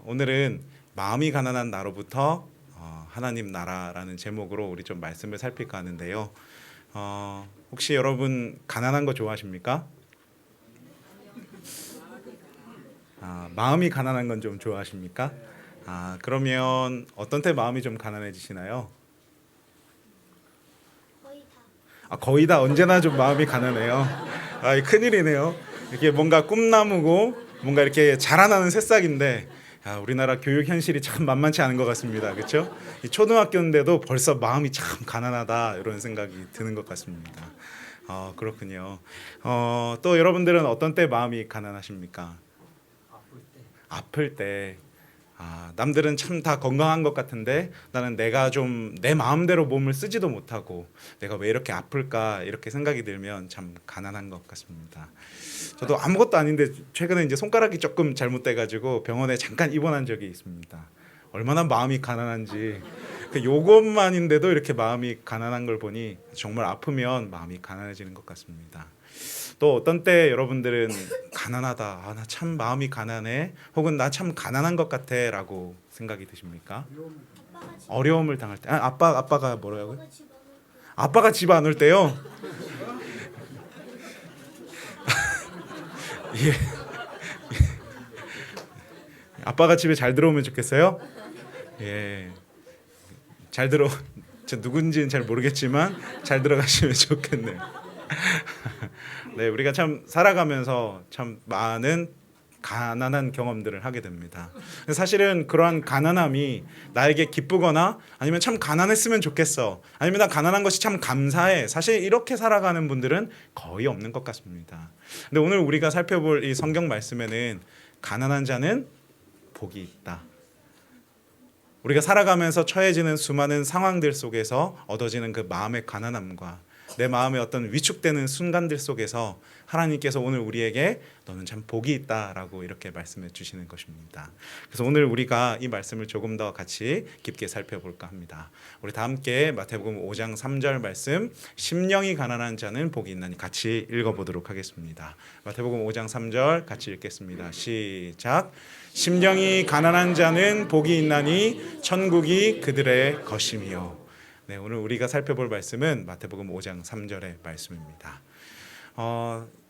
오늘은 마음이 가난한 나로부터 하나님 나라라는 제목으로 우리 좀 말씀을 살필까 하는데요. 혹시 여러분 가난한 거 좋아하십니까? 마음이 가난한 건 좀 좋아하십니까? 그러면 어떤 때 마음이 좀 가난해지시나요? 거의 다. 거의 다 언제나 좀 마음이 가난해요. 이 큰일이네요. 이게 뭔가 꿈나무고 뭔가 이렇게 자라나는 새싹인데 우리나라 교육 현실이 참 만만치 않은 것 같습니다. 그렇죠? 초등학교인데도 벌써 마음이 참 가난하다 이런 생각이 드는 것 같습니다. 그렇군요. 또 여러분들은 어떤 때 마음이 가난하십니까? 아플 때. 남들은 참 다 건강한 것 같은데 나는 내가 좀 내 마음대로 몸을 쓰지도 못하고 내가 왜 이렇게 아플까 이렇게 생각이 들면 참 가난한 것 같습니다. 저도 아무것도 아닌데 최근에 이제 손가락이 조금 잘못돼가지고 병원에 잠깐 입원한 적이 있습니다. 얼마나 마음이 가난한지 요것만인데도 이렇게 마음이 가난한 걸 보니 정말 아프면 마음이 가난해지는 것 같습니다. 또 어떤 때 여러분들은 가난하다, 나 참 마음이 가난해, 혹은 나 참 가난한 것 같아라고 생각이 드십니까? 아빠가 집 어려움을 당할 때, 아빠가 뭐라고요? 아빠가 집 안올 때 아빠가 집 안 올 때요? 예. 아빠가 집에 잘 들어오면 좋겠어요. 예, 잘 들어. 저 누군지는 잘 모르겠지만 잘 들어가시면 좋겠네요. 네, 우리가 참 살아가면서 참 많은 가난한 경험들을 하게 됩니다. 사실은 그러한 가난함이 나에게 기쁘거나 아니면 참 가난했으면 좋겠어, 아니면 나 가난한 것이 참 감사해, 사실 이렇게 살아가는 분들은 거의 없는 것 같습니다. 근데 오늘 우리가 살펴볼 이 성경 말씀에는 가난한 자는 복이 있다. 우리가 살아가면서 처해지는 수많은 상황들 속에서 얻어지는 그 마음의 가난함과 내 마음에 어떤 위축되는 순간들 속에서 하나님께서 오늘 우리에게 너는 참 복이 있다라고 이렇게 말씀해 주시는 것입니다. 그래서 오늘 우리가 이 말씀을 조금 더 같이 깊게 살펴볼까 합니다. 우리 다 함께 마태복음 5장 3절 말씀, 심령이 가난한 자는 복이 있나니 같이 읽어보도록 하겠습니다. 마태복음 5장 3절 같이 읽겠습니다. 시작. 심령이 가난한 자는 복이 있나니 천국이 그들의 것임이요. 네, 오늘 우리가 살펴볼 말씀은 마태복음 5장 3절의 말씀입니다.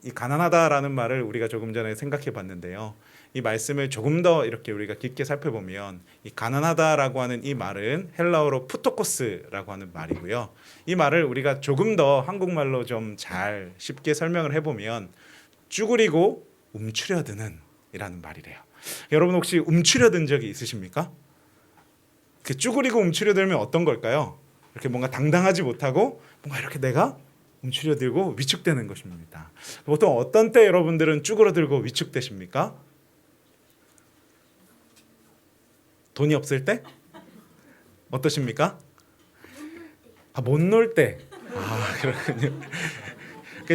이 가난하다라는 말을 우리가 조금 전에 생각해 봤는데요. 이 말씀을 조금 더 이렇게 우리가 깊게 살펴보면 이 가난하다라고 하는 이 말은 헬라어로 푸토코스라고 하는 말이고요. 이 말을 우리가 조금 더 한국말로 좀 잘 쉽게 설명을 해보면 쭈그리고 움츠려드는 이라는 말이래요. 여러분 혹시 움츠려든 적이 있으십니까? 그 쭈그리고 움츠려들면 어떤 걸까요? 이렇게 뭔가 당당하지 못하고 뭔가 이렇게 내가 움츠려들고 위축되는 것입니다. 보통 어떤 때 여러분들은 쭈그러들고 위축되십니까? 돈이 없을 때? 어떠십니까? 못 놀 때. 그렇군요.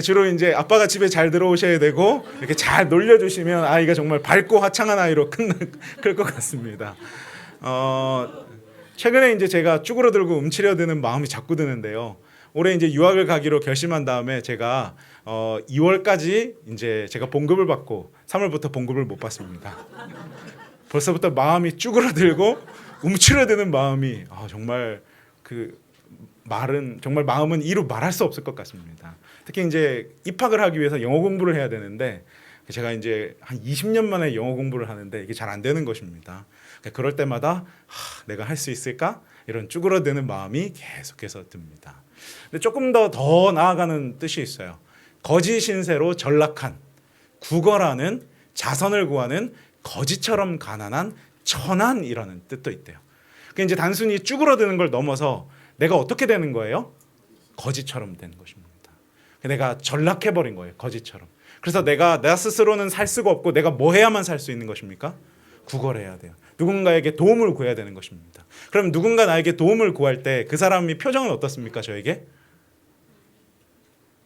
주로 이제 아빠가 집에 잘 들어오셔야 되고 이렇게 잘 놀려주시면 아이가 정말 밝고 화창한 아이로 클 것 같습니다. 최근에 이제 제가 쭈그러들고 움츠려드는 마음이 자꾸 드는데요. 올해 이제 유학을 가기로 결심한 다음에 제가 2월까지 이제 제가 봉급을 받고 3월부터 봉급을 못 받습니다. 벌써부터 마음이 쭈그러들고 움츠려드는 마음이 정말 그 말은 정말 마음은 이루 말할 수 없을 것 같습니다. 특히 이제 입학을 하기 위해서 영어 공부를 해야 되는데 제가 이제 한 20년 만에 영어 공부를 하는데 이게 잘 안 되는 것입니다. 그럴 때마다 내가 할 수 있을까? 이런 쭈그러드는 마음이 계속해서 듭니다. 근데 조금 더 나아가는 뜻이 있어요. 거지 신세로 전락한, 구걸하는, 자선을 구하는 거지처럼 가난한 천한이라는 뜻도 있대요. 그러니까 이제 단순히 쭈그러드는 걸 넘어서 내가 어떻게 되는 거예요? 거지처럼 되는 것입니다. 내가 전락해버린 거예요. 거지처럼. 그래서 내가 스스로는 살 수가 없고 내가 뭐 해야만 살 수 있는 것입니까? 구걸해야 돼요. 누군가에게 도움을 구해야 되는 것입니다. 그럼 누군가 나에게 도움을 구할 때 그 사람이 표정은 어떻습니까? 저에게?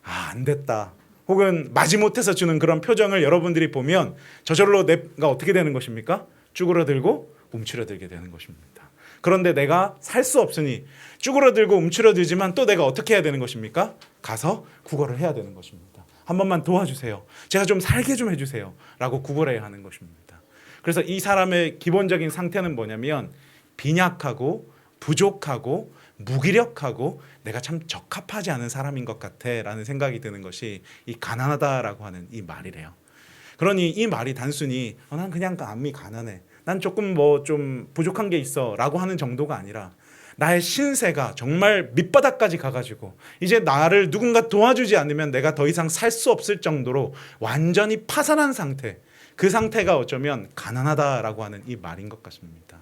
안 됐다. 혹은 마지못해서 주는 그런 표정을 여러분들이 보면 저절로 내가 어떻게 되는 것입니까? 쭈그러들고 움츠려들게 되는 것입니다. 그런데 내가 살 수 없으니 쭈그러들고 움츠려들지만 또 내가 어떻게 해야 되는 것입니까? 가서 구걸을 해야 되는 것입니다. 한 번만 도와주세요. 제가 좀 살게 좀 해주세요. 라고 구걸해야 하는 것입니다. 그래서 이 사람의 기본적인 상태는 뭐냐면 빈약하고 부족하고 무기력하고 내가 참 적합하지 않은 사람인 것 같아라는 생각이 드는 것이 이 가난하다라고 하는 이 말이래요. 그러니 이 말이 단순히 난 그냥 남이 가난해, 난 조금 뭐 좀 부족한 게 있어라고 하는 정도가 아니라 나의 신세가 정말 밑바닥까지 가가지고 이제 나를 누군가 도와주지 않으면 내가 더 이상 살 수 없을 정도로 완전히 파산한 상태, 그 상태가 어쩌면 가난하다라고 하는 이 말인 것 같습니다.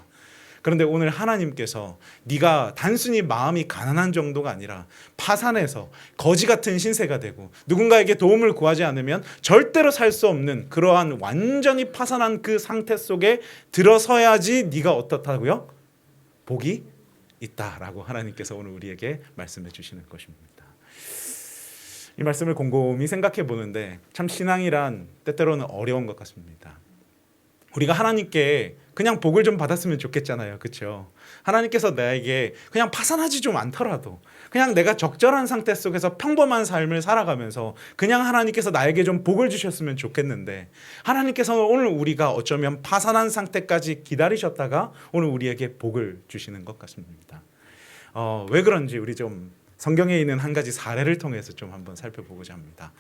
그런데 오늘 하나님께서 네가 단순히 마음이 가난한 정도가 아니라 파산해서 거지 같은 신세가 되고 누군가에게 도움을 구하지 않으면 절대로 살 수 없는 그러한 완전히 파산한 그 상태 속에 들어서야지 네가 어떻다고요? 복이 있다라고 하나님께서 오늘 우리에게 말씀해 주시는 것입니다. 이 말씀을 곰곰이 생각해 보는데 참 신앙이란 때때로는 어려운 것 같습니다. 우리가 하나님께 그냥 복을 좀 받았으면 좋겠잖아요. 그렇죠? 하나님께서 나에게 그냥 파산하지 좀 않더라도 그냥 내가 적절한 상태 속에서 평범한 삶을 살아가면서 그냥 하나님께서 나에게 좀 복을 주셨으면 좋겠는데 하나님께서는 오늘 우리가 어쩌면 파산한 상태까지 기다리셨다가 오늘 우리에게 복을 주시는 것 같습니다. 왜 그런지 우리 좀 성경에 있는 한 가지 사례를 통해서 좀 한번 살펴보고자 합니다.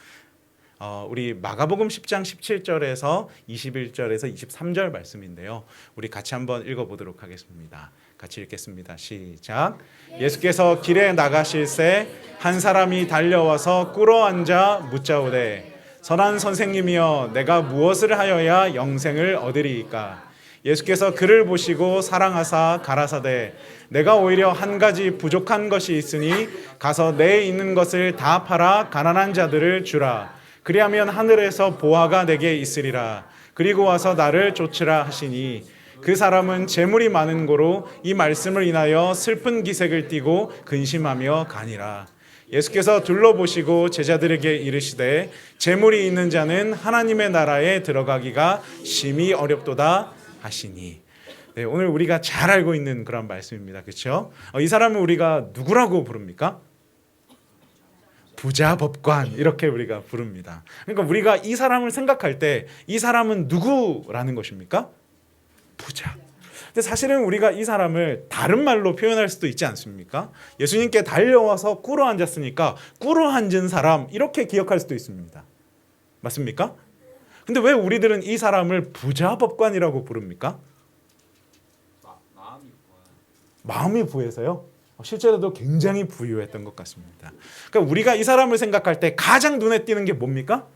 우리 마가복음 10장 17절에서 21절에서 23절 말씀인데요. 우리 같이 한번 읽어보도록 하겠습니다. 같이 읽겠습니다. 시작. 예수께서 길에 나가실새 한 사람이 달려와서 꿇어앉아 묻자오되 선한 선생님이여 내가 무엇을 하여야 영생을 얻으리이까. 예수께서 그를 보시고 사랑하사 가라사대 내가 오히려 한 가지 부족한 것이 있으니 가서 내 있는 것을 다 팔아 가난한 자들을 주라. 그리하면 하늘에서 보화가 내게 있으리라. 그리고 와서 나를 쫓으라 하시니 그 사람은 재물이 많은 고로 이 말씀을 인하여 슬픈 기색을 띠고 근심하며 가니라. 예수께서 둘러보시고 제자들에게 이르시되 재물이 있는 자는 하나님의 나라에 들어가기가 심히 어렵도다 하시니. 네, 오늘 우리가 잘 알고 있는 그런 말씀입니다. 그렇죠? 이 사람은 우리가 누구라고 부릅니까? 부자 법관 이렇게 우리가 부릅니다. 그러니까 우리가 이 사람을 생각할 때 이 사람은 누구라는 것입니까? 부자. 근데 사실은 우리가 이 사람을 다른 말로 표현할 수도 있지 않습니까? 예수님께 달려와서 꿇어 앉았으니까 꿇어 앉은 사람 이렇게 기억할 수도 있습니다. 맞습니까? 근데 왜 우리들은 이 사람을 부자 법관이라고 부릅니까? 마음이 부해서요? 실제로도 굉장히 부유했던 것 같습니다. 그러니까 우리가 이 사람을 생각할 때 가장 눈에 띄는 게 뭡니까?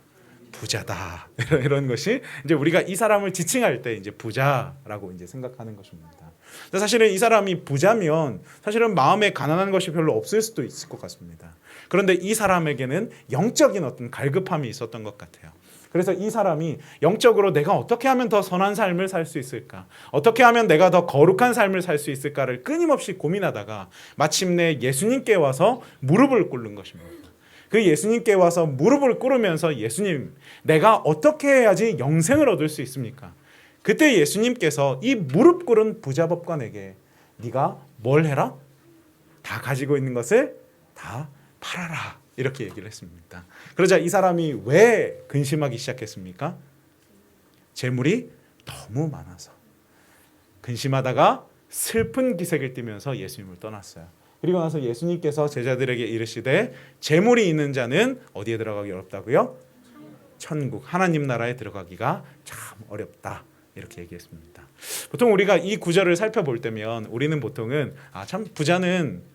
부자다. 이런 것이 이제 우리가 이 사람을 지칭할 때 이제 부자라고 이제 생각하는 것입니다. 사실은 이 사람이 부자면 사실은 마음에 가난한 것이 별로 없을 수도 있을 것 같습니다. 그런데 이 사람에게는 영적인 어떤 갈급함이 있었던 것 같아요. 그래서 이 사람이 영적으로 내가 어떻게 하면 더 선한 삶을 살 수 있을까? 어떻게 하면 내가 더 거룩한 삶을 살 수 있을까를 끊임없이 고민하다가 마침내 예수님께 와서 무릎을 꿇는 것입니다. 그 예수님께 와서 무릎을 꿇으면서 예수님, 내가 어떻게 해야지 영생을 얻을 수 있습니까? 그때 예수님께서 이 무릎 꿇은 부자 법관에게 네가 뭘 해라? 다 가지고 있는 것을 다 팔아라. 이렇게 얘기를 했습니다. 그러자 이 사람이 왜 근심하기 시작했습니까? 재물이 너무 많아서 근심하다가 슬픈 기색을 띠면서 예수님을 떠났어요. 그리고 나서 예수님께서 제자들에게 이르시되 재물이 있는 자는 어디에 들어가기 어렵다고요? 천국, 하나님 나라에 들어가기가 참 어렵다. 이렇게 얘기했습니다. 보통 우리가 이 구절을 살펴볼 때면 우리는 보통은 참 부자는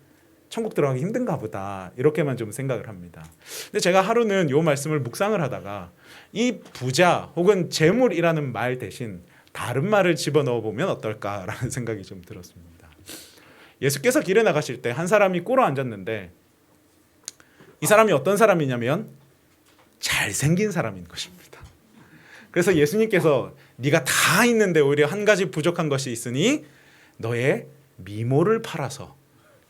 천국 들어가기 힘든가 보다 이렇게만 좀 생각을 합니다. 근데 제가 하루는 이 말씀을 묵상을 하다가 이 부자 혹은 재물이라는 말 대신 다른 말을 집어넣어 보면 어떨까라는 생각이 좀 들었습니다. 예수께서 길에 나가실 때 한 사람이 꿇어 앉았는데 이 사람이 어떤 사람이냐면 잘생긴 사람인 것입니다. 그래서 예수님께서 네가 다 있는데 오히려 한 가지 부족한 것이 있으니 너의 미모를 팔아서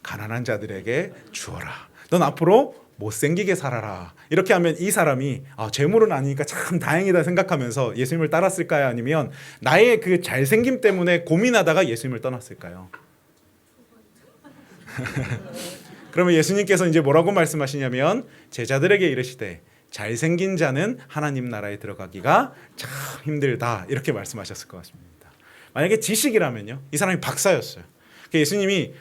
가난한 자들에게 주어라. 넌 앞으로 못생기게 살아라. 이렇게 하면 이 사람이 재물은 아니니까 참 다행이다 생각하면서 예수님을 따랐을까요? 아니면 나의 그 잘생김 때문에 고민하다가 예수님을 떠났을까요? 그러면 예수님께서 이제 뭐라고 말씀하시냐면 제자들에게 이르시되 잘생긴 자는 하나님 나라에 들어가기가 참 힘들다 이렇게 말씀하셨을 것 같습니다. 만약에 지식이라면요, 이 사람이 박사였어요. 예수님이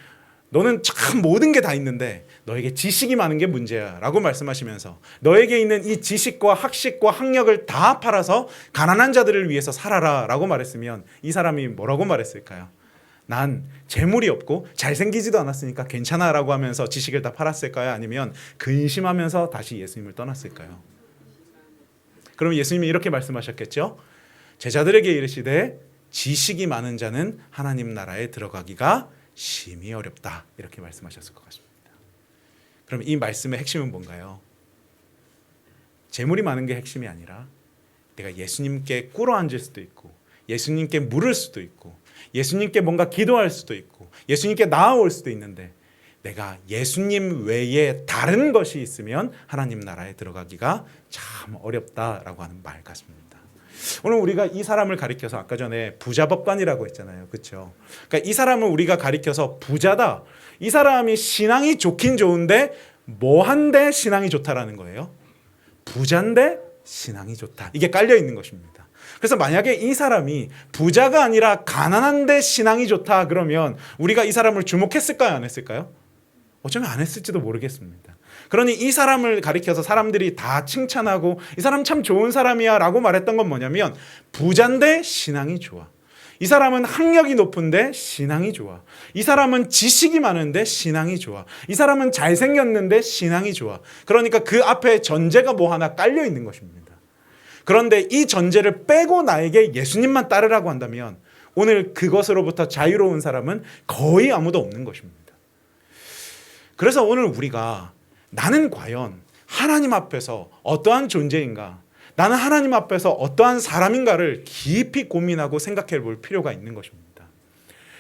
너는 참 모든 게 다 있는데 너에게 지식이 많은 게 문제야 라고 말씀하시면서 너에게 있는 이 지식과 학식과 학력을 다 팔아서 가난한 자들을 위해서 살아라 라고 말했으면 이 사람이 뭐라고 말했을까요? 난 재물이 없고 잘생기지도 않았으니까 괜찮아 라고 하면서 지식을 다 팔았을까요? 아니면 근심하면서 다시 예수님을 떠났을까요? 그럼 예수님이 이렇게 말씀하셨겠죠? 제자들에게 이르시되 지식이 많은 자는 하나님 나라에 들어가기가 심히 어렵다 이렇게 말씀하셨을 것 같습니다. 그럼 이 말씀의 핵심은 뭔가요? 재물이 많은 게 핵심이 아니라 내가 예수님께 꿇어앉을 수도 있고 예수님께 물을 수도 있고 예수님께 뭔가 기도할 수도 있고 예수님께 나아올 수도 있는데 내가 예수님 외에 다른 것이 있으면 하나님 나라에 들어가기가 참 어렵다라고 하는 말 같습니다. 오늘 우리가 이 사람을 가리켜서 아까 전에 부자법관이라고 했잖아요. 그렇죠? 그러니까 이 사람을 우리가 가리켜서 부자다. 이 사람이 신앙이 좋긴 좋은데 뭐한데 신앙이 좋다라는 거예요? 부자인데 신앙이 좋다. 이게 깔려 있는 것입니다. 그래서 만약에 이 사람이 부자가 아니라 가난한데 신앙이 좋다 그러면 우리가 이 사람을 주목했을까요? 안 했을까요? 어쩌면 안 했을지도 모르겠습니다. 그러니 이 사람을 가리켜서 사람들이 다 칭찬하고 이 사람 참 좋은 사람이야 라고 말했던 건 뭐냐면 부자인데 신앙이 좋아. 이 사람은 학력이 높은데 신앙이 좋아. 이 사람은 지식이 많은데 신앙이 좋아. 이 사람은 잘생겼는데 신앙이 좋아. 그러니까 그 앞에 전제가 뭐 하나 깔려 있는 것입니다. 그런데 이 전제를 빼고 나에게 예수님만 따르라고 한다면 오늘 그것으로부터 자유로운 사람은 거의 아무도 없는 것입니다. 그래서 오늘 우리가 나는 과연 하나님 앞에서 어떠한 존재인가? 나는 하나님 앞에서 어떠한 사람인가를 깊이 고민하고 생각해 볼 필요가 있는 것입니다.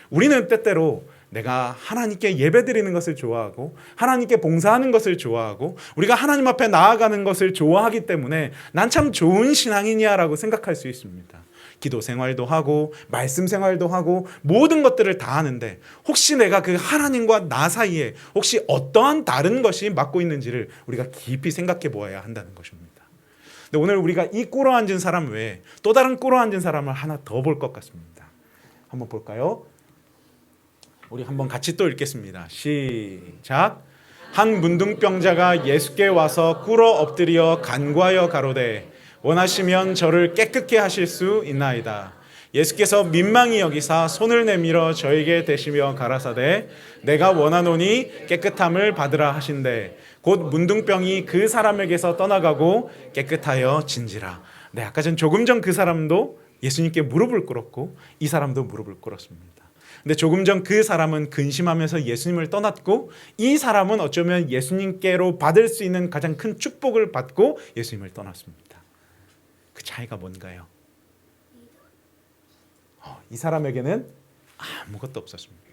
우리는 때때로 내가 하나님께 예배드리는 것을 좋아하고 하나님께 봉사하는 것을 좋아하고 우리가 하나님 앞에 나아가는 것을 좋아하기 때문에 난 참 좋은 신앙이냐라고 생각할 수 있습니다. 기도 생활도 하고 말씀 생활도 하고 모든 것들을 다 하는데 혹시 내가 그 하나님과 나 사이에 혹시 어떠한 다른 것이 맡고 있는지를 우리가 깊이 생각해 보아야 한다는 것입니다. 근데 오늘 우리가 이 꿇어앉은 사람 외에 또 다른 꿇어앉은 사람을 하나 더 볼 것 같습니다. 한번 볼까요? 우리 한번 같이 또 읽겠습니다. 시작. 한 문둥병자가 예수께 와서 꿇어 엎드려 간구하여 가로되 원하시면 저를 깨끗게 하실 수 있나이다. 예수께서 민망히 여기사 손을 내밀어 저에게 대시며 가라사대 내가 원하노니 깨끗함을 받으라 하신대 곧 문둥병이 그 사람에게서 떠나가고 깨끗하여 진지라. 네, 아까 전 조금 전 그 사람도 예수님께 무릎을 꿇었고 이 사람도 무릎을 꿇었습니다. 근데 조금 전 그 사람은 근심하면서 예수님을 떠났고 이 사람은 어쩌면 예수님께로 받을 수 있는 가장 큰 축복을 받고 예수님을 떠났습니다. 그 차이가 뭔가요? 이 사람에게는 아무것도 없었습니다.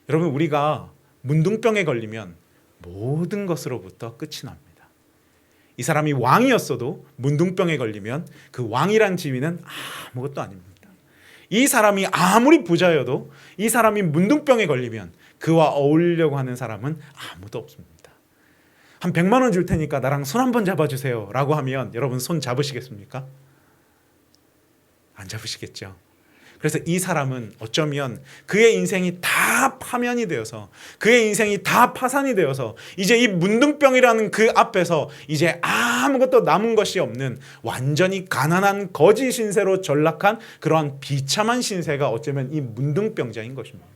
여러분 우리가 문둥병에 걸리면 모든 것으로부터 끝이 납니다. 이 사람이 왕이었어도 문둥병에 걸리면 그 왕이란 지위는 아무것도 아닙니다. 이 사람이 아무리 부자여도 이 사람이 문둥병에 걸리면 그와 어울리려고 하는 사람은 아무도 없습니다. 한 100만 원 줄 테니까 나랑 손 한번 잡아주세요 라고 하면 여러분 손 잡으시겠습니까? 안 잡으시겠죠. 그래서 이 사람은 어쩌면 그의 인생이 다 파면이 되어서 그의 인생이 다 파산이 되어서 이제 이 문둥병이라는 그 앞에서 이제 아무것도 남은 것이 없는 완전히 가난한 거지 신세로 전락한 그러한 비참한 신세가 어쩌면 이 문둥병자인 것입니다.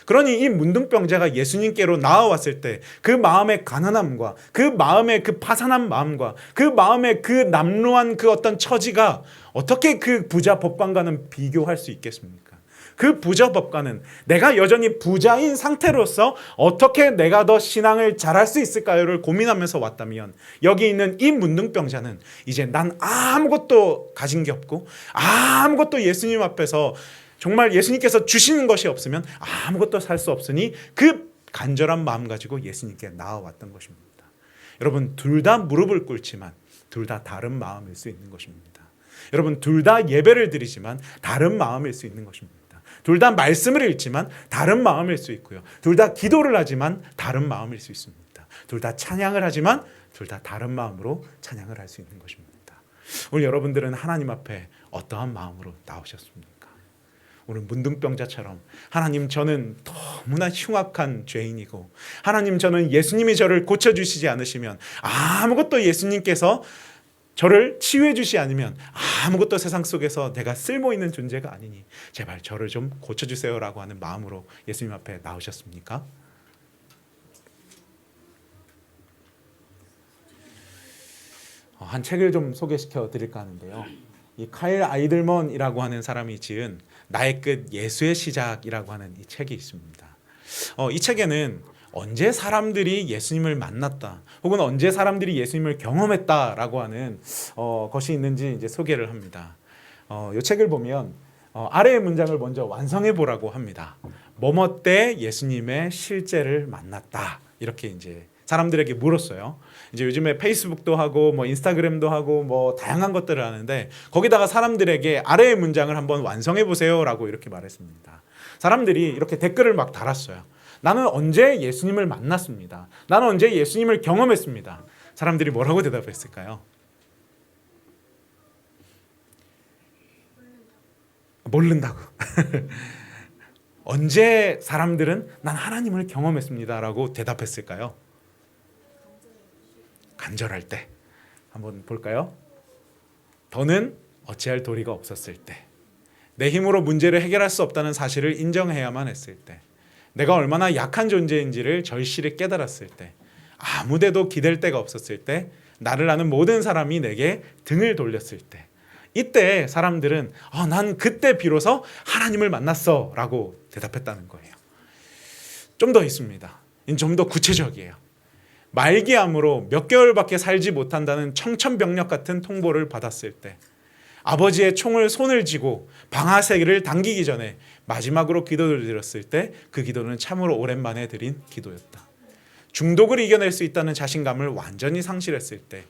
그러니 이 문둥병자가 예수님께로 나아왔을 때 그 마음의 가난함과 그 마음의 그 파산한 마음과 그 마음의 그 남루한 그 어떤 처지가 어떻게 그 부자 법관과는 비교할 수 있겠습니까? 그 부자 법관은 내가 여전히 부자인 상태로서 어떻게 내가 더 신앙을 잘할 수 있을까요를 고민하면서 왔다면 여기 있는 이 문둥병자는 이제 난 아무것도 가진 게 없고 아무것도 예수님 앞에서 정말 예수님께서 주시는 것이 없으면 아무것도 살 수 없으니 그 간절한 마음 가지고 예수님께 나아왔던 것입니다. 여러분 둘 다 무릎을 꿇지만 둘 다 다른 마음일 수 있는 것입니다. 여러분 둘 다 예배를 드리지만 다른 마음일 수 있는 것입니다. 둘 다 말씀을 읽지만 다른 마음일 수 있고요. 둘 다 기도를 하지만 다른 마음일 수 있습니다. 둘 다 찬양을 하지만 둘 다 다른 마음으로 찬양을 할 수 있는 것입니다. 오늘 여러분들은 하나님 앞에 어떠한 마음으로 나오셨습니까? 오늘 문둥병자처럼 하나님, 저는 너무나 흉악한 죄인이고, 하나님, 저는 예수님이 저를 고쳐주시지 않으시면, 아무것도 예수님께서 저를 치유해 주시지 않으면 아무것도 세상 속에서 내가 쓸모있는 존재가 아니니 제발 저를 좀 고쳐주세요 라고 하는 마음으로 예수님 앞에 나오셨습니까? 한 책을 좀 소개시켜 드릴까 하는데요, 이 카일 아이들먼이라고 하는 사람이 지은 나의 끝 예수의 시작이라고 하는 이 책이 있습니다. 이 책에는 언제 사람들이 예수님을 만났다, 혹은 언제 사람들이 예수님을 경험했다라고 하는 것이 있는지 이제 소개를 합니다. 이 책을 보면 아래의 문장을 먼저 완성해 보라고 합니다. 뭐뭐 때 예수님의 실제를 만났다, 이렇게 이제 사람들에게 물었어요. 이제 요즘에 페이스북도 하고 뭐 인스타그램도 하고 뭐 다양한 것들을 하는데, 거기다가 사람들에게 아래의 문장을 한번 완성해 보세요라고 이렇게 말했습니다. 사람들이 이렇게 댓글을 막 달았어요. 나는 언제 예수님을 만났습니다. 나는 언제 예수님을 경험했습니다. 사람들이 뭐라고 대답했을까요? 모른다고. 언제 사람들은 난 하나님을 경험했습니다라고 대답했을까요? 간절할 때. 한번 볼까요? 더는 어찌할 도리가 없었을 때, 내 힘으로 문제를 해결할 수 없다는 사실을 인정해야만 했을 때, 내가 얼마나 약한 존재인지를 절실히 깨달았을 때, 아무데도 기댈 데가 없었을 때, 나를 아는 모든 사람이 내게 등을 돌렸을 때, 이때 사람들은 난 그때 비로소 하나님을 만났어 라고 대답했다는 거예요. 좀 더 있습니다. 좀 더 구체적이에요. 말기암으로 몇 개월밖에 살지 못한다는 청천벽력 같은 통보를 받았을 때, 아버지의 총을 손을 쥐고 방아쇠를 당기기 전에 마지막으로 기도를 드렸을 때, 그 기도는 참으로 오랜만에 드린 기도였다. 중독을 이겨낼 수 있다는 자신감을 완전히 상실했을 때,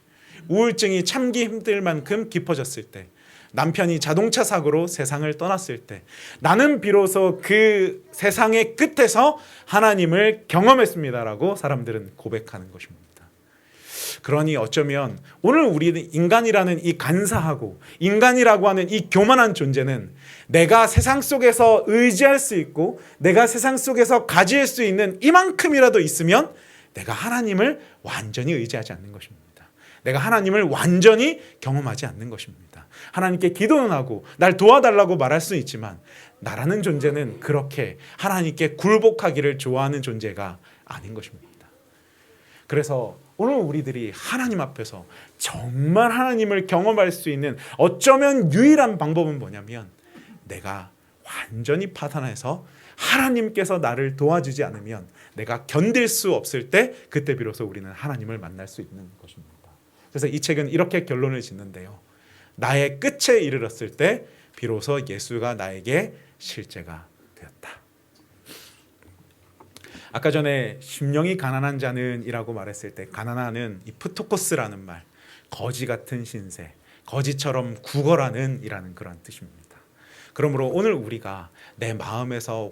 우울증이 참기 힘들 만큼 깊어졌을 때, 남편이 자동차 사고로 세상을 떠났을 때, 나는 비로소 그 세상의 끝에서 하나님을 경험했습니다라고 사람들은 고백하는 것입니다. 그러니 어쩌면 오늘 우리는 인간이라는 이 간사하고 인간이라고 하는 이 교만한 존재는 내가 세상 속에서 의지할 수 있고 내가 세상 속에서 가질 수 있는 이만큼이라도 있으면 내가 하나님을 완전히 의지하지 않는 것입니다. 내가 하나님을 완전히 경험하지 않는 것입니다. 하나님께 기도는 하고 날 도와달라고 말할 수 있지만, 나라는 존재는 그렇게 하나님께 굴복하기를 좋아하는 존재가 아닌 것입니다. 그래서 오늘 우리들이 하나님 앞에서 정말 하나님을 경험할 수 있는 어쩌면 유일한 방법은 뭐냐면, 내가 완전히 파산해서 하나님께서 나를 도와주지 않으면 내가 견딜 수 없을 때, 그때 비로소 우리는 하나님을 만날 수 있는 것입니다. 그래서 이 책은 이렇게 결론을 짓는데요, 나의 끝에 이르렀을 때 비로소 예수가 나에게 실제가 되었다. 아까 전에 심령이 가난한 자는 이라고 말했을 때, 가난한은 이 프토코스라는 말, 거지 같은 신세, 거지처럼 구걸하는 이라는 그런 뜻입니다. 그러므로 오늘 우리가 내 마음에서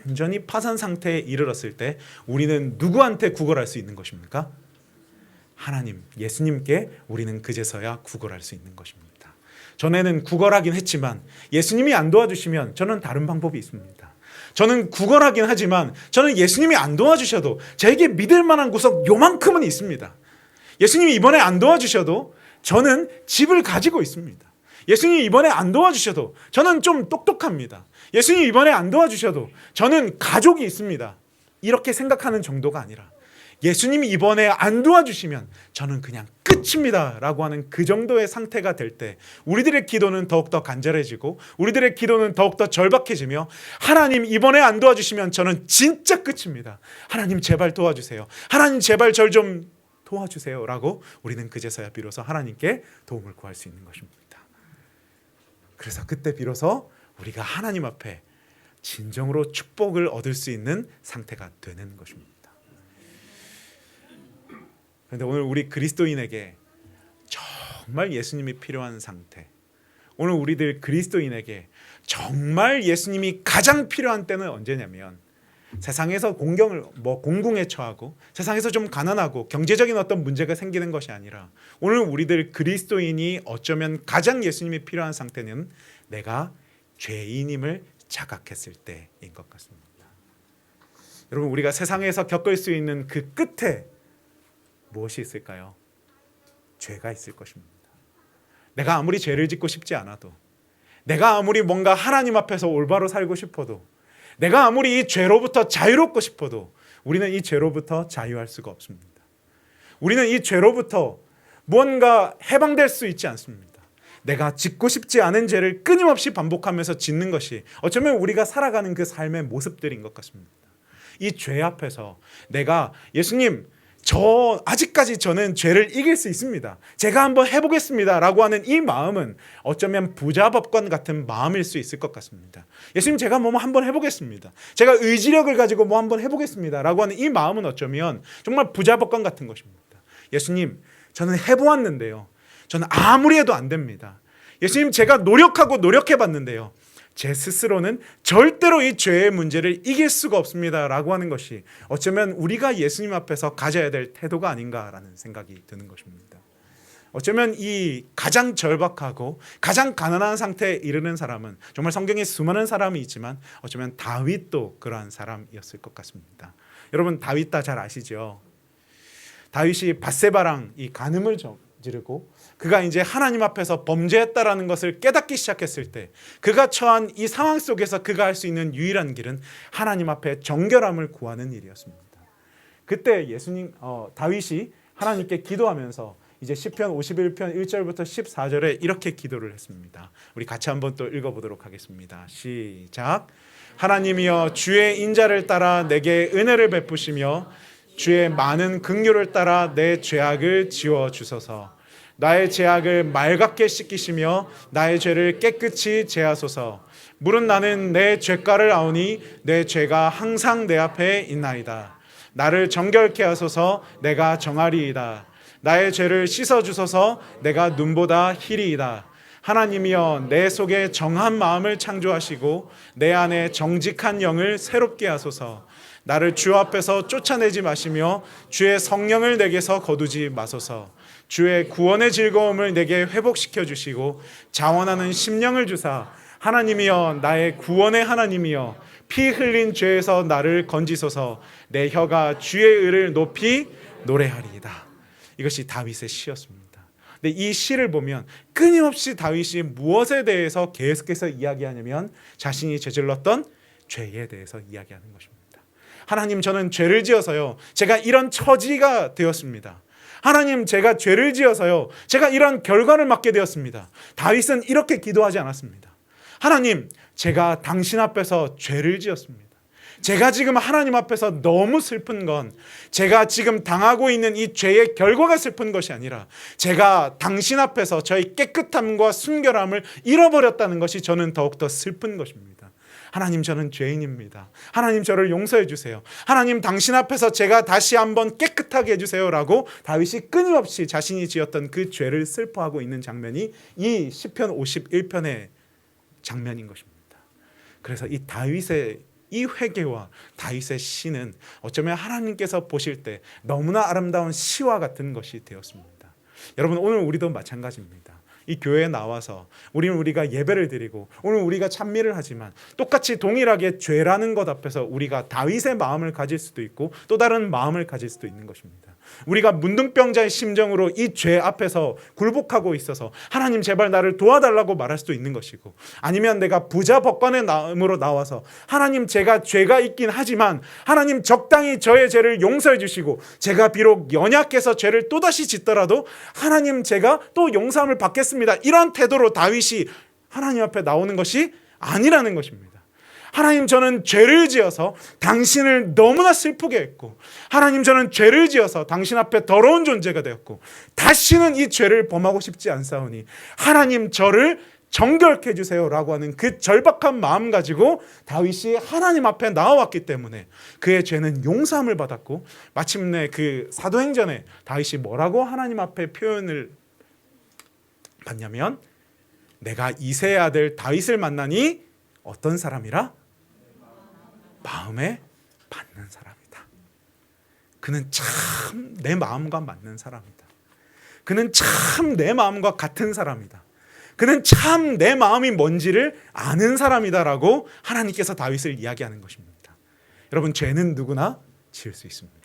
완전히 파산 상태에 이르렀을 때 우리는 누구한테 구걸할 수 있는 것입니까? 하나님, 예수님께 우리는 그제서야 구걸할 수 있는 것입니다. 전에는 구걸하긴 했지만 예수님이 안 도와주시면 저는 다른 방법이 있습니다. 저는 구걸하긴 하지만 저는 예수님이 안 도와주셔도 저에게 믿을 만한 구석 요만큼은 있습니다. 예수님이 이번에 안 도와주셔도 저는 집을 가지고 있습니다. 예수님이 이번에 안 도와주셔도 저는 좀 똑똑합니다. 예수님이 이번에 안 도와주셔도 저는 가족이 있습니다. 이렇게 생각하는 정도가 아니라, 예수님이 이번에 안 도와주시면 저는 그냥 끝입니다 라고 하는 그 정도의 상태가 될 때, 우리들의 기도는 더욱더 간절해지고 우리들의 기도는 더욱더 절박해지며, 하나님 이번에 안 도와주시면 저는 진짜 끝입니다. 하나님 제발 도와주세요. 하나님 제발 절 좀 도와주세요 라고 우리는 그제서야 비로소 하나님께 도움을 구할 수 있는 것입니다. 그래서 그때 비로소 우리가 하나님 앞에 진정으로 축복을 얻을 수 있는 상태가 되는 것입니다. 그런데 오늘 우리 그리스도인에게 정말 예수님이 필요한 상태, 오늘 우리들 그리스도인에게 정말 예수님이 가장 필요한 때는 언제냐면, 세상에서 공궁에 처하고 세상에서 좀 가난하고 경제적인 어떤 문제가 생기는 것이 아니라 오늘 우리들 그리스도인이 어쩌면 가장 예수님이 필요한 상태는 내가 죄인임을 자각했을 때인 것 같습니다. 여러분, 우리가 세상에서 겪을 수 있는 그 끝에 무엇이 있을까요? 죄가 있을 것입니다. 내가 아무리 죄를 짓고 싶지 않아도, 내가 아무리 뭔가 하나님 앞에서 올바로 살고 싶어도, 내가 아무리 이 죄로부터 자유롭고 싶어도 우리는 이 죄로부터 자유할 수가 없습니다. 우리는 이 죄로부터 무언가 해방될 수 있지 않습니다. 내가 짓고 싶지 않은 죄를 끊임없이 반복하면서 짓는 것이 어쩌면 우리가 살아가는 그 삶의 모습들인 것 같습니다. 이 죄 앞에서 내가 예수님, 아직까지 저는 죄를 이길 수 있습니다. 제가 한번 해보겠습니다 라고 하는 이 마음은 어쩌면 부자법관 같은 마음일 수 있을 것 같습니다. 예수님, 제가 뭐 한번 해보겠습니다. 제가 의지력을 가지고 뭐 한번 해보겠습니다 라고 하는 이 마음은 어쩌면 정말 부자법관 같은 것입니다. 예수님, 저는 해보았는데요, 저는 아무리 해도 안 됩니다. 예수님, 제가 노력하고 노력해봤는데요, 제 스스로는 절대로 이 죄의 문제를 이길 수가 없습니다 라고 하는 것이 어쩌면 우리가 예수님 앞에서 가져야 될 태도가 아닌가라는 생각이 드는 것입니다. 어쩌면 이 가장 절박하고 가장 가난한 상태에 이르는 사람은 정말 성경에 수많은 사람이 있지만 어쩌면 다윗도 그러한 사람이었을 것 같습니다. 여러분, 다윗 다 잘 아시죠? 다윗이 밧세바랑 이 간음을 저지르고 그가 이제 하나님 앞에서 범죄했다라는 것을 깨닫기 시작했을 때 그가 처한 이 상황 속에서 그가 할 수 있는 유일한 길은 하나님 앞에 정결함을 구하는 일이었습니다. 그때 다윗이 하나님께 기도하면서 이제 시편 51편 1절부터 14절에 이렇게 기도를 했습니다. 우리 같이 한번 또 읽어보도록 하겠습니다. 시작. 하나님이여, 주의 인자를 따라 내게 은혜를 베푸시며 주의 많은 긍휼을 따라 내 죄악을 지워 주소서. 나의 죄악을 맑게 씻기시며 나의 죄를 깨끗이 제하소서. 물은 나는 내 죄가를 아오니 내 죄가 항상 내 앞에 있나이다. 나를 정결케 하소서. 내가 정하리이다. 나의 죄를 씻어주소서. 내가 눈보다 희리이다. 하나님이여, 내 속에 정한 마음을 창조하시고 내 안에 정직한 영을 새롭게 하소서. 나를 주 앞에서 쫓아내지 마시며 주의 성령을 내게서 거두지 마소서. 주의 구원의 즐거움을 내게 회복시켜 주시고 자원하는 심령을 주사 하나님이여, 나의 구원의 하나님이여, 피 흘린 죄에서 나를 건지소서. 내 혀가 주의 의를 높이 노래하리이다. 이것이 다윗의 시였습니다. 근데 이 시를 보면 끊임없이 다윗이 무엇에 대해서 계속해서 이야기하냐면 자신이 저질렀던 죄에 대해서 이야기하는 것입니다. 하나님, 저는 죄를 지어서요, 제가 이런 처지가 되었습니다. 하나님, 제가 죄를 지어서요, 제가 이런 결과를 맞게 되었습니다. 다윗은 이렇게 기도하지 않았습니다. 하나님, 제가 당신 앞에서 죄를 지었습니다. 제가 지금 하나님 앞에서 너무 슬픈 건 제가 지금 당하고 있는 이 죄의 결과가 슬픈 것이 아니라 제가 당신 앞에서 저의 깨끗함과 순결함을 잃어버렸다는 것이 저는 더욱더 슬픈 것입니다. 하나님, 저는 죄인입니다. 하나님, 저를 용서해 주세요. 하나님, 당신 앞에서 제가 다시 한번 깨끗하게 해주세요 라고 다윗이 끊임없이 자신이 지었던 그 죄를 슬퍼하고 있는 장면이 이 시편 51편의 장면인 것입니다. 그래서 이 다윗의 이 회개와 다윗의 시는 어쩌면 하나님께서 보실 때 너무나 아름다운 시와 같은 것이 되었습니다. 여러분, 오늘 우리도 마찬가지입니다. 이 교회에 나와서 우리가 예배를 드리고 오늘 우리가 찬미를 하지만 똑같이 동일하게 죄라는 것 앞에서 우리가 다윗의 마음을 가질 수도 있고 또 다른 마음을 가질 수도 있는 것입니다. 우리가 문둥병자의 심정으로 이 죄 앞에서 굴복하고 있어서 하나님, 제발 나를 도와달라고 말할 수도 있는 것이고, 아니면 내가 부자 법관의 마음으로 나와서 하나님, 제가 죄가 있긴 하지만 하나님, 적당히 저의 죄를 용서해 주시고 제가 비록 연약해서 죄를 또다시 짓더라도 하나님, 제가 또 용서함을 받겠습니다, 이런 태도로 다윗이 하나님 앞에 나오는 것이 아니라는 것입니다. 하나님, 저는 죄를 지어서 당신을 너무나 슬프게 했고, 하나님, 저는 죄를 지어서 당신 앞에 더러운 존재가 되었고 다시는 이 죄를 범하고 싶지 않사오니 하나님, 저를 정결케 해주세요 라고 하는 그 절박한 마음 가지고 다윗이 하나님 앞에 나와왔기 때문에 그의 죄는 용서함을 받았고, 마침내 그 사도행전에 다윗이 뭐라고 하나님 앞에 표현을 받냐면, 내가 이새의 아들 다윗을 만나니 어떤 사람이라? 마음에 맞는 사람이다. 그는 참 내 마음과 맞는 사람이다. 그는 참 내 마음과 같은 사람이다. 그는 참 내 마음이 뭔지를 아는 사람이다라고 하나님께서 다윗을 이야기하는 것입니다. 여러분, 죄는 누구나 지을 수 있습니다.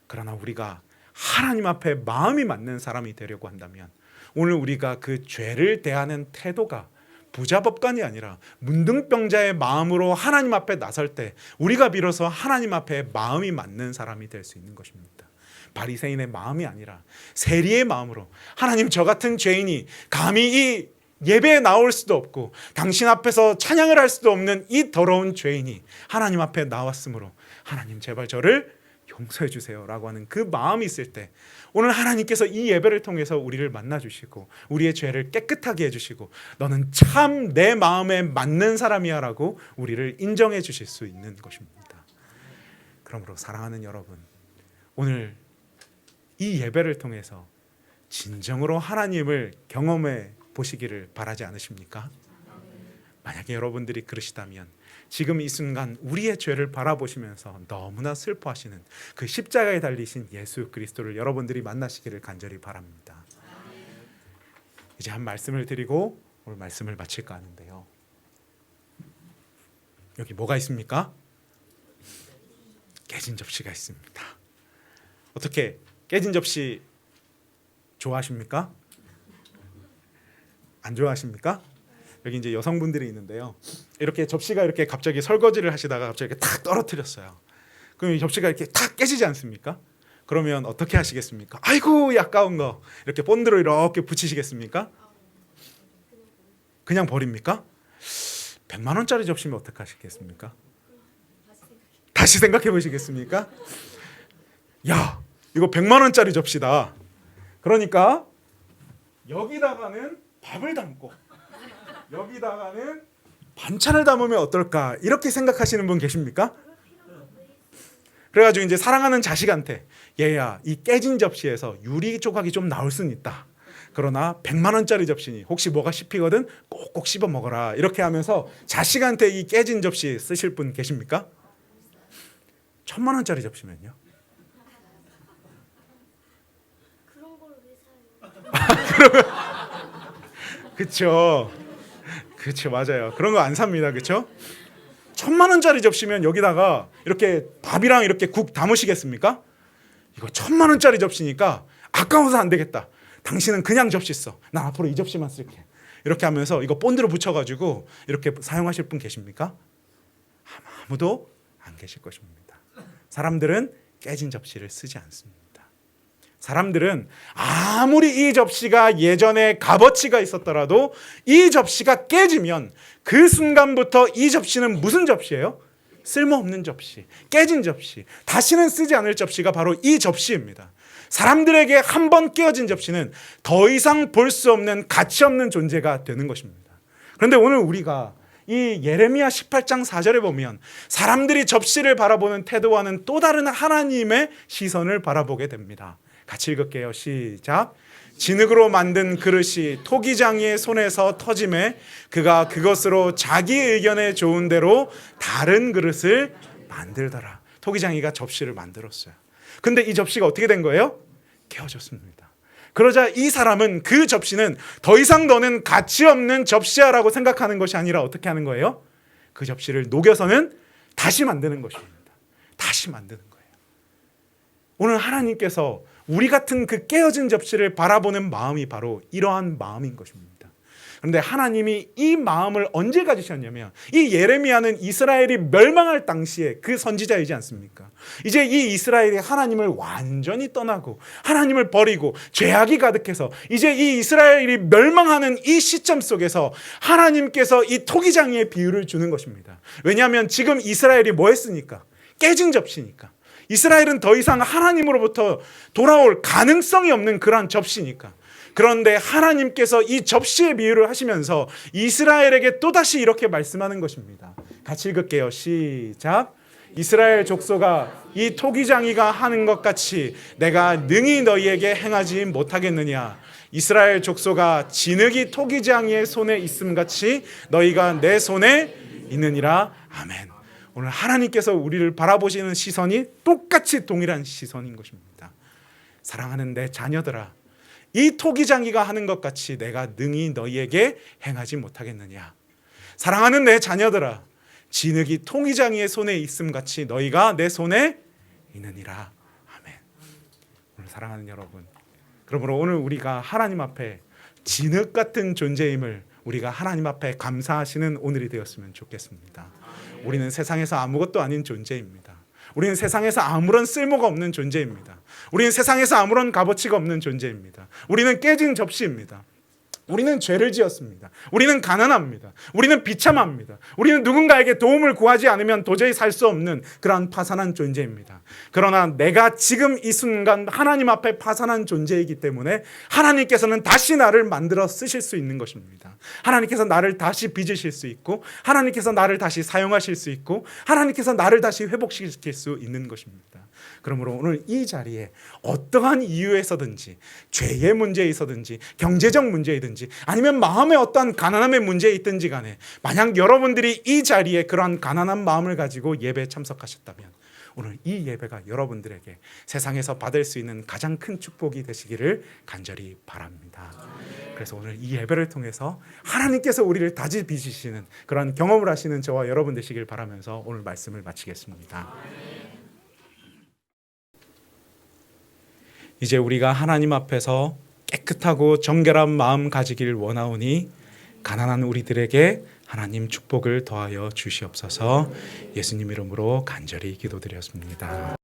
그러나 우리가 하나님 앞에 마음이 맞는 사람이 되려고 한다면 오늘 우리가 그 죄를 대하는 태도가 부자법관이 아니라 문둥병자의 마음으로 하나님 앞에 나설 때 우리가 비로소 하나님 앞에 마음이 맞는 사람이 될 수 있는 것입니다. 바리새인의 마음이 아니라 세리의 마음으로, 하나님, 저 같은 죄인이 감히 이 예배에 나올 수도 없고 당신 앞에서 찬양을 할 수도 없는 이 더러운 죄인이 하나님 앞에 나왔으므로 하나님 제발 저를 용서해 주세요 라고 하는 그 마음이 있을 때 오늘 하나님께서 이 예배를 통해서 우리를 만나주시고 우리의 죄를 깨끗하게 해주시고 너는 참 내 마음에 맞는 사람이야 라고 우리를 인정해 주실 수 있는 것입니다. 그러므로 사랑하는 여러분, 오늘 이 예배를 통해서 진정으로 하나님을 경험해 보시기를 바라지 않으십니까? 만약에 여러분들이 그러시다면 지금 이 순간 우리의 죄를 바라보시면서 너무나 슬퍼하시는 그 십자가에 달리신 예수 그리스도를 여러분들이 만나시기를 간절히 바랍니다. 이제 한 말씀을 드리고 오늘 말씀을 마칠까 하는데요. 여기 뭐가 있습니까? 깨진 접시가 있습니다. 어떻게 깨진 접시 좋아하십니까? 안 좋아하십니까? 여기 이제 여성분들이 있는데요. 이렇게 접시가 이렇게 갑자기 설거지를 하시다가 갑자기 이렇게 탁 떨어뜨렸어요. 그럼 이 접시가 이렇게 탁 깨지지 않습니까? 그러면 어떻게 하시겠습니까? 아이고 아까운 거 이렇게 본드로 이렇게 붙이시겠습니까? 그냥 버립니까? 100만 원짜리 접시면 어떻게 하시겠습니까? 다시 생각해 보시겠습니까? 야, 이거 100만 원짜리 접시다. 그러니까 여기다가는 밥을 담고 여기다가는 반찬을 담으면 어떨까 이렇게 생각하시는 분 계십니까? 그래가지고 이제 사랑하는 자식한테 얘야 이 깨진 접시에서 유리 조각이 좀 나올 수는 있다. 그러나 100만 원짜리 접시니 혹시 뭐가 씹히거든 꼭꼭 씹어 먹어라. 이렇게 하면서 자식한테 이 깨진 접시 쓰실 분 계십니까? 1000만 원짜리 접시면요? 그런 걸 왜 사요? 그렇죠. 그렇죠, 맞아요. 그런 거 안 삽니다, 그렇죠? 1000만 원짜리 접시면 여기다가 이렇게 밥이랑 이렇게 국 담으시겠습니까? 이거 1000만 원짜리 접시니까 아까워서 안 되겠다. 당신은 그냥 접시 써. 나 앞으로 이 접시만 쓸게. 이렇게 하면서 이거 본드로 붙여가지고 이렇게 사용하실 분 계십니까? 아무도 안 계실 것입니다. 사람들은 깨진 접시를 쓰지 않습니다. 사람들은 아무리 이 접시가 예전에 값어치가 있었더라도 이 접시가 깨지면 그 순간부터 이 접시는 무슨 접시예요? 쓸모없는 접시, 깨진 접시, 다시는 쓰지 않을 접시가 바로 이 접시입니다. 사람들에게 한 번 깨어진 접시는 더 이상 볼 수 없는 가치 없는 존재가 되는 것입니다. 그런데 오늘 우리가 이 예레미야 18장 4절에 보면 사람들이 접시를 바라보는 태도와는 또 다른 하나님의 시선을 바라보게 됩니다. 같이 읽을게요. 시작. 진흙으로 만든 그릇이 토기장이의 손에서 터짐에 그가 그것으로 자기 의견에 좋은 대로 다른 그릇을 만들더라. 토기장이가 접시를 만들었어요. 근데 이 접시가 어떻게 된 거예요? 깨어졌습니다. 그러자 이 사람은 그 접시는 더 이상 너는 가치 없는 접시야라고 생각하는 것이 아니라 어떻게 하는 거예요? 그 접시를 녹여서는 다시 만드는 것입니다. 다시 만드는 거예요. 오늘 하나님께서 우리 같은 그 깨어진 접시를 바라보는 마음이 바로 이러한 마음인 것입니다. 그런데 하나님이 이 마음을 언제 가지셨냐면 이 예레미야는 이스라엘이 멸망할 당시에 그 선지자이지 않습니까? 이제 이 이스라엘이 하나님을 완전히 떠나고 하나님을 버리고 죄악이 가득해서 이제 이 이스라엘이 멸망하는 이 시점 속에서 하나님께서 이 토기장이의 비유를 주는 것입니다. 왜냐하면 지금 이스라엘이 뭐 했으니까? 깨진 접시니까. 이스라엘은 더 이상 하나님으로부터 돌아올 가능성이 없는 그러한 접시니까. 그런데 하나님께서 이 접시의 비유를 하시면서 이스라엘에게 또다시 이렇게 말씀하는 것입니다. 같이 읽을게요. 시작. 이스라엘 족속아, 이 토기장이가 하는 것 같이 내가 능히 너희에게 행하지 못하겠느냐. 이스라엘 족속아, 진흙이 토기장이의 손에 있음 같이 너희가 내 손에 있느니라. 아멘. 오늘 하나님께서 우리를 바라보시는 시선이 똑같이 동일한 시선인 것입니다. 사랑하는 내 자녀들아, 이 토기장이가 하는 것 같이 내가 능히 너희에게 행하지 못하겠느냐. 사랑하는 내 자녀들아, 진흙이 토기장이의 손에 있음 같이 너희가 내 손에 있느니라. 아멘. 오늘 사랑하는 여러분, 그러므로 오늘 우리가 하나님 앞에 진흙 같은 존재임을 우리가 하나님 앞에 감사하시는 오늘이 되었으면 좋겠습니다. 우리는 세상에서 아무것도 아닌 존재입니다. 우리는 세상에서 아무런 쓸모가 없는 존재입니다. 우리는 세상에서 아무런 값어치가 없는 존재입니다. 우리는 깨진 접시입니다. 우리는 죄를 지었습니다. 우리는 가난합니다. 우리는 비참합니다. 우리는 누군가에게 도움을 구하지 않으면 도저히 살 수 없는 그러한 파산한 존재입니다. 그러나 내가 지금 이 순간 하나님 앞에 파산한 존재이기 때문에 하나님께서는 다시 나를 만들어 쓰실 수 있는 것입니다. 하나님께서 나를 다시 빚으실 수 있고, 하나님께서 나를 다시 사용하실 수 있고, 하나님께서 나를 다시 회복시킬 수 있는 것입니다. 그러므로 오늘 이 자리에 어떠한 이유에서든지, 죄의 문제에 있어든지, 경제적 문제이든지, 아니면 마음의 어떠한 가난함의 문제에 있든지 간에 만약 여러분들이 이 자리에 그러한 가난한 마음을 가지고 예배에 참석하셨다면 오늘 이 예배가 여러분들에게 세상에서 받을 수 있는 가장 큰 축복이 되시기를 간절히 바랍니다. 그래서 오늘 이 예배를 통해서 하나님께서 우리를 다시 빚으시는 그런 경험을 하시는 저와 여러분 되시길 바라면서 오늘 말씀을 마치겠습니다. 이제 우리가 하나님 앞에서 깨끗하고 정결한 마음 가지길 원하오니 가난한 우리들에게 하나님 축복을 더하여 주시옵소서. 예수님 이름으로 간절히 기도드렸습니다.